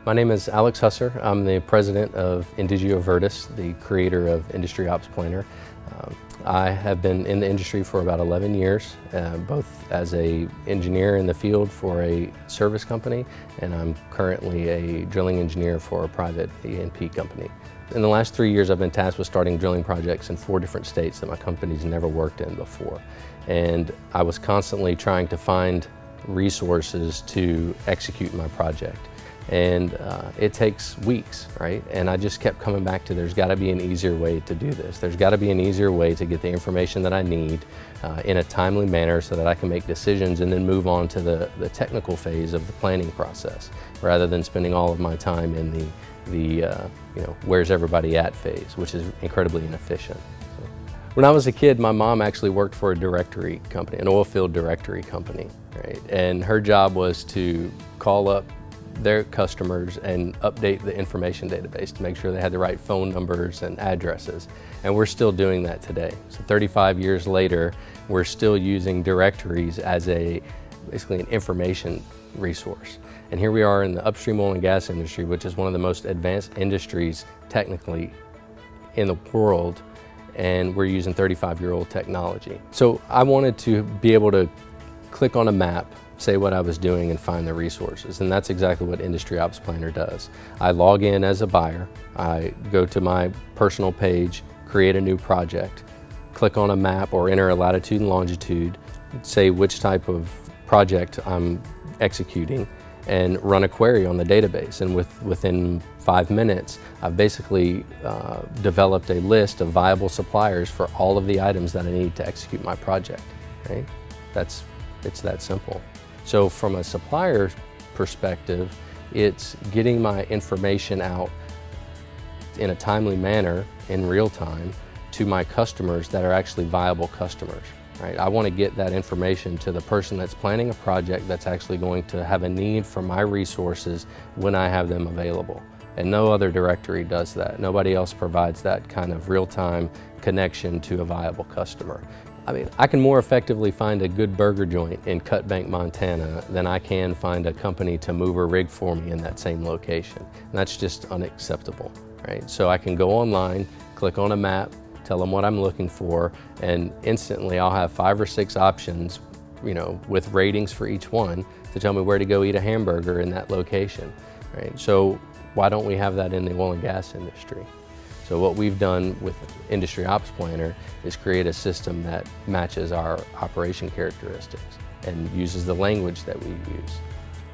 My name is Alex Husser. I'm the president of Indigio Vertus, the creator of Industry Ops Planner. I have been in the industry for about 11 years, both as an engineer in the field for a service company, and I'm currently a drilling engineer for a private E&P company. In the last 3 years, I've been tasked with starting drilling projects in 4 different states that my company's never worked in before. And I was constantly trying to find resources to execute my project. And it takes weeks, right? And I just kept coming back to there's got to be an easier way to do this. There's got to be an easier way to get the information that I need in a timely manner so that I can make decisions and then move on to the technical phase of the planning process, rather than spending all of my time in the where's everybody at phase, which is incredibly inefficient. So, when I was a kid, my mom actually worked for a directory company, an oil field directory company, right? And her job was to call up their customers and update the information database to make sure they had the right phone numbers and addresses. And we're still doing that today. So 35 years later, we're still using directories as basically an information resource. And here we are in the upstream oil and gas industry, which is one of the most advanced industries technically in the world, and we're using 35-year-old technology. So I wanted to be able to click on a map, say what I was doing, and find the resources. And that's exactly what Industry Ops Planner does. I log in as a buyer, I go to my personal page, create a new project, click on a map or enter a latitude and longitude, say which type of project I'm executing, and run a query on the database. And within 5 minutes, I've basically developed a list of viable suppliers for all of the items that I need to execute my project, right? It's that simple. So from a supplier perspective, it's getting my information out in a timely manner in real time to my customers that are actually viable customers, right? I want to get that information to the person that's planning a project that's actually going to have a need for my resources when I have them available. And no other directory does that. Nobody else provides that kind of real-time connection to a viable customer. I mean, I can more effectively find a good burger joint in Cut Bank, Montana than I can find a company to move a rig for me in that same location. And that's just unacceptable, right? So I can go online, click on a map, tell them what I'm looking for, and instantly I'll have 5 or 6 options, with ratings for each one to tell me where to go eat a hamburger in that location, right? So why don't we have that in the oil and gas industry? So what we've done with Industry Ops Planner is create a system that matches our operation characteristics and uses the language that we use.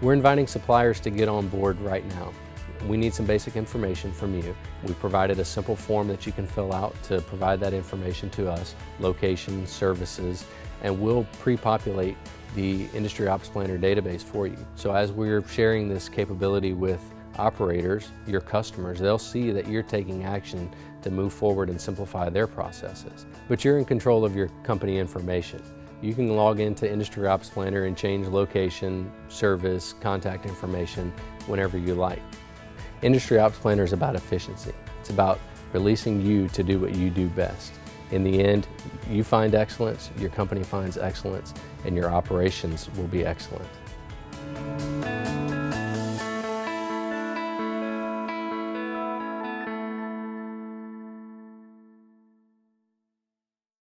We're inviting suppliers to get on board right now. We need some basic information from you. We provided a simple form that you can fill out to provide that information to us, location, services, and we'll pre-populate the Industry Ops Planner database for you. So as we're sharing this capability with operators, your customers, they'll see that you're taking action to move forward and simplify their processes. But you're in control of your company information. You can log into Industry Ops Planner and change location, service, contact information whenever you like. Industry Ops Planner is about efficiency. It's about releasing you to do what you do best. In the end, you find excellence, your company finds excellence, and your operations will be excellent.